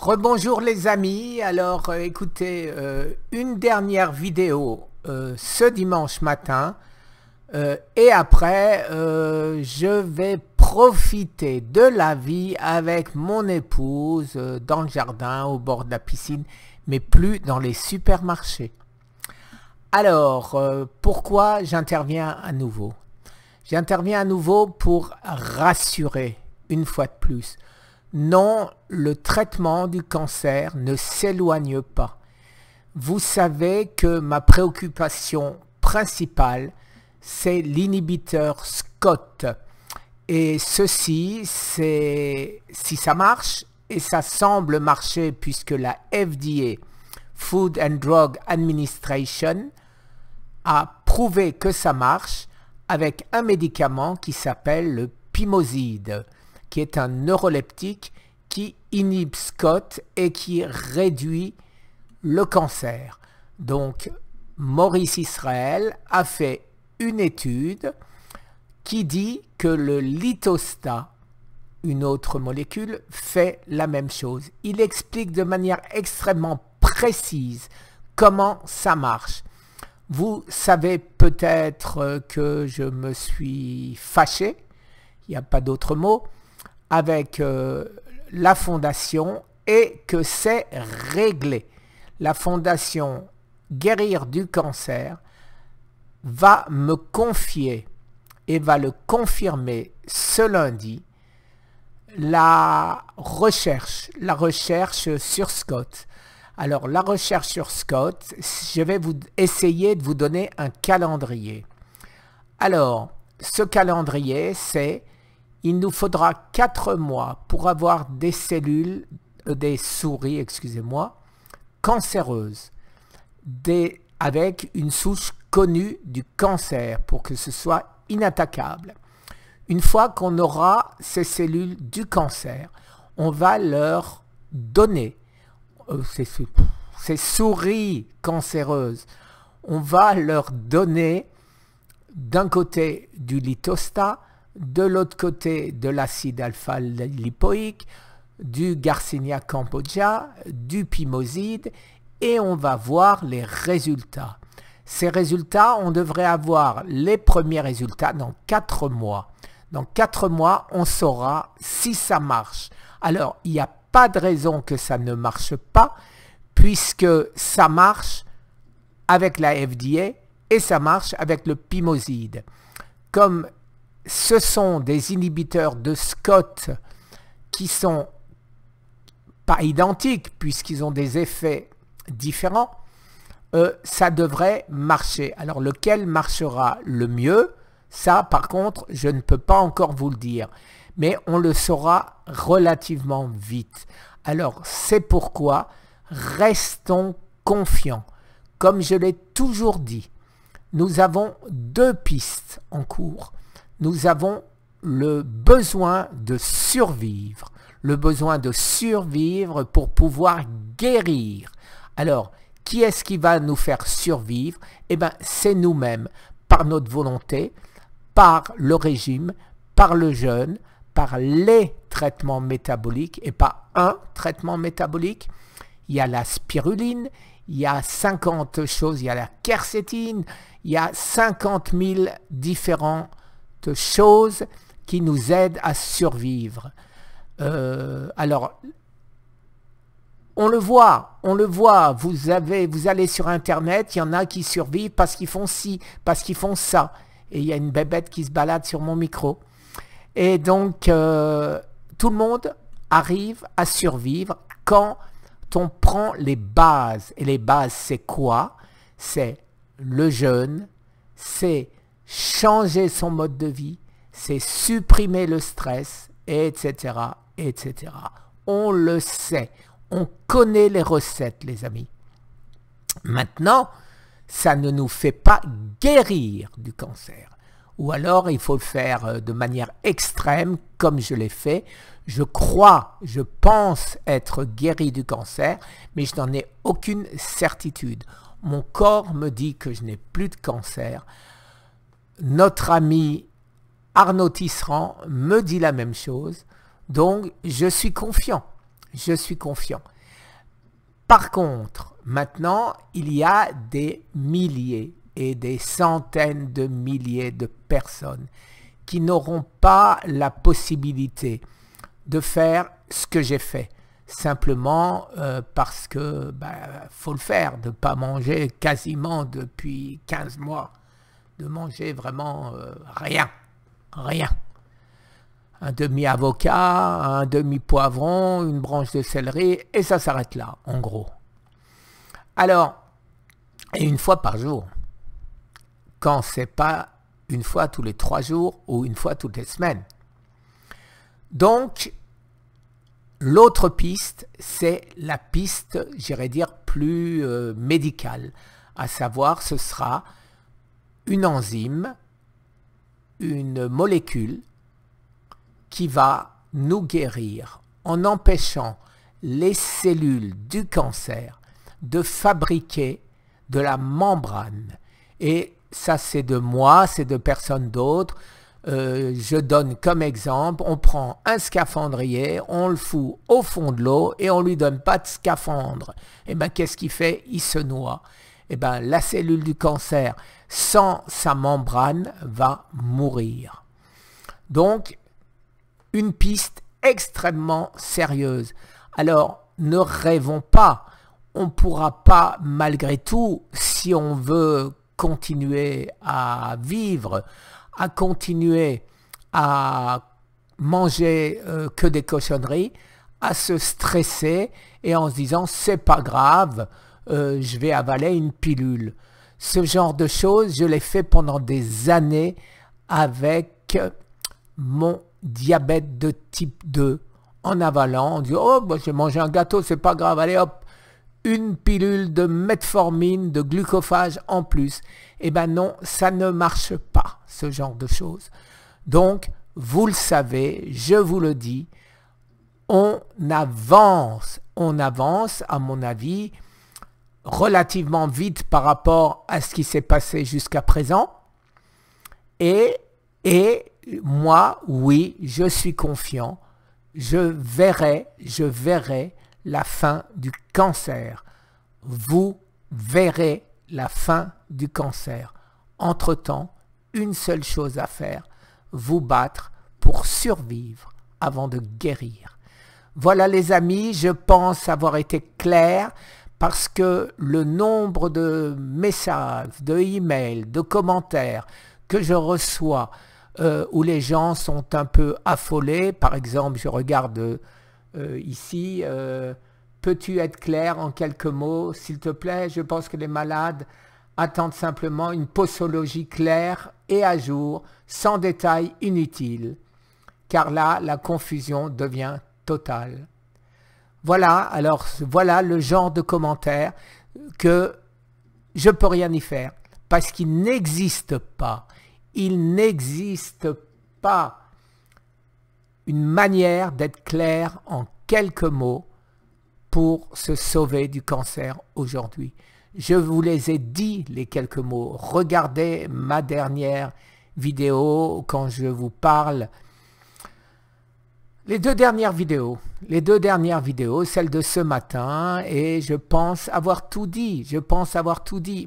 Rebonjour les amis, alors écoutez, une dernière vidéo ce dimanche matin et après je vais profiter de la vie avec mon épouse dans le jardin, au bord de la piscine, mais plus dans les supermarchés. Alors, pourquoi j'interviens à nouveau? J'interviens à nouveau pour rassurer une fois de plus. Non, le traitement du cancer ne s'éloigne pas. Vous savez que ma préoccupation principale, c'est l'inhibiteur SCOT. Et ceci, c'est si ça marche, et ça semble marcher puisque la FDA, Food and Drug Administration, a prouvé que ça marche avec un médicament qui s'appelle le Pimozide, qui est un neuroleptique qui inhibe SCOT et qui réduit le cancer. Donc, Maurice Israël a fait une étude qui dit que le Litostat, une autre molécule, fait la même chose. Il explique de manière extrêmement précise comment ça marche. Vous savez peut-être que je me suis fâché, il n'y a pas d'autre mot, avec la fondation et que c'est réglé. La fondation Guérir du cancer va me confier et va le confirmer ce lundi la recherche sur SCOT. Alors la recherche sur SCOT, je vais essayer de vous donner un calendrier. Alors ce calendrier, c'est il nous faudra 4 mois pour avoir des cellules, des souris, excusez-moi, cancéreuses, avec une souche connue du cancer pour que ce soit inattaquable. Une fois qu'on aura ces cellules du cancer, on va leur donner, ces souris cancéreuses, on va leur donner d'un côté du Litostat, de l'autre côté de l'acide alpha-lipoïque, du Garcinia cambogia, du Pimozide, et on va voir les résultats. Ces résultats, on devrait avoir les premiers résultats dans 4 mois. Dans 4 mois, on saura si ça marche. Alors, il n'y a pas de raison que ça ne marche pas, puisque ça marche avec la FDA et ça marche avec le Pimozide. Comme ce sont des inhibiteurs de SCOT qui sont pas identiques puisqu'ils ont des effets différents, ça devrait marcher. Alors lequel marchera le mieux, ça par contre je ne peux pas encore vous le dire, mais on le saura relativement vite. Alors c'est pourquoi restons confiants. Comme je l'ai toujours dit, nous avons 2 pistes en cours. Nous avons le besoin de survivre pour pouvoir guérir. Alors, qui est-ce qui va nous faire survivre? Eh bien, c'est nous-mêmes, par notre volonté, par le régime, par le jeûne, par les traitements métaboliques, et pas un traitement métabolique. Il y a la spiruline, il y a 50 choses, il y a la quercétine, il y a 50 000 différentes choses qui nous aident à survivre. Alors, on le voit, vous allez sur Internet, il y en a qui survivent parce qu'ils font ci, parce qu'ils font ça. Et il y a une bébête qui se balade sur mon micro. Et donc, tout le monde arrive à survivre quand on prend les bases. Et les bases, c'est quoi? C'est le jeûne, c'est changer son mode de vie, c'est supprimer le stress, etc., etc. On le sait, on connaît les recettes, les amis. Maintenant, ça ne nous fait pas guérir du cancer. Ou alors, il faut le faire de manière extrême, comme je l'ai fait. Je pense être guéri du cancer, mais je n'en ai aucune certitude. Mon corps me dit que je n'ai plus de cancer. Notre ami Arnaud Tisserand me dit la même chose. Donc, je suis confiant. Par contre, maintenant, il y a des milliers et des centaines de milliers de personnes qui n'auront pas la possibilité de faire ce que j'ai fait. Simplement parce que faut le faire, de ne pas manger quasiment depuis 15 mois, de manger vraiment rien. Un demi-avocat, un demi-poivron, une branche de céleri, et ça s'arrête là, en gros. Alors, et une fois par jour, quand c'est pas une fois tous les 3 jours ou une fois toutes les semaines. Donc, l'autre piste, c'est la piste, j'irais dire, plus médicale, à savoir, ce sera une enzyme, une molécule qui va nous guérir en empêchant les cellules du cancer de fabriquer de la membrane. Et ça, c'est de moi, c'est de personne d'autre. Je donne comme exemple, on prend un scaphandrier, on le fout au fond de l'eau et on ne lui donne pas de scaphandre. Et bien, qu'est-ce qu'il fait? Il se noie. Et bien, la cellule du cancer, sans sa membrane, va mourir. Donc, une piste extrêmement sérieuse. Alors, ne rêvons pas. On ne pourra pas, malgré tout, si on veut continuer à vivre, à continuer à manger que des cochonneries, à se stresser et en se disant c'est pas grave, je vais avaler une pilule. Ce genre de choses, je l'ai fait pendant des années avec mon diabète de type 2. En avalant, on dit oh j'ai mangé un gâteau, c'est pas grave, allez hop, une pilule de metformine, de glucophage en plus. Eh bien non, ça ne marche pas, ce genre de choses. Donc, vous le savez, je vous le dis, on avance, à mon avis, relativement vite par rapport à ce qui s'est passé jusqu'à présent. Et moi, oui, je suis confiant, je verrai la fin du cancer. Vous verrez la fin du cancer. Entre-temps, une seule chose à faire, vous battre pour survivre avant de guérir. Voilà les amis, je pense avoir été clair parce que le nombre de messages, de emails, de commentaires que je reçois où les gens sont un peu affolés, par exemple, je regarde ici, peux-tu être clair en quelques mots, s'il te plaît? Je pense que les malades attendent simplement une posologie claire et à jour, sans détails inutiles, car là, la confusion devient totale. Voilà, alors voilà le genre de commentaire que je ne peux rien y faire, parce qu'il n'existe pas une manière d'être clair en quelques mots pour se sauver du cancer aujourd'hui. Je vous les ai dit, les quelques mots. Regardez ma dernière vidéo quand je vous parle. Les deux dernières vidéos, celle de ce matin, et je pense avoir tout dit,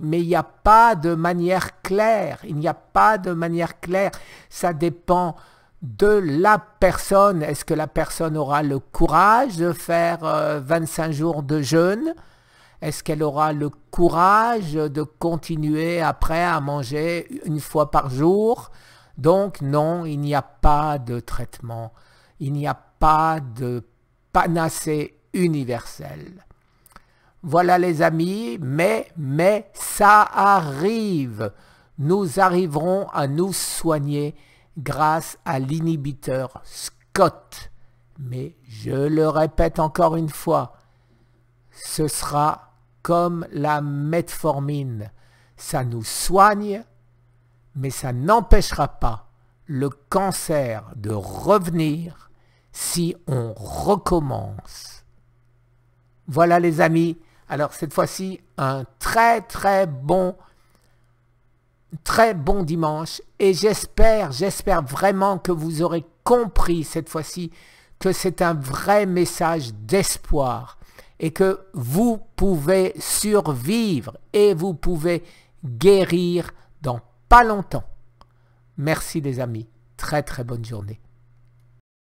mais il n'y a pas de manière claire, ça dépend de la personne. Est-ce que la personne aura le courage de faire 25 jours de jeûne? Est-ce qu'elle aura le courage de continuer après à manger une fois par jour? Donc non, il n'y a pas de traitement. Il n'y a pas de panacée universelle. Voilà les amis, mais ça arrive. Nous arriverons à nous soigner grâce à l'inhibiteur SCOT. Mais je le répète encore une fois, ce sera comme la metformine. Ça nous soigne, mais ça n'empêchera pas le cancer de revenir si on recommence. Voilà les amis, alors cette fois-ci un très bon dimanche et j'espère vraiment que vous aurez compris cette fois-ci que c'est un vrai message d'espoir et que vous pouvez survivre et vous pouvez guérir dans pas longtemps. Merci les amis, très très bonne journée.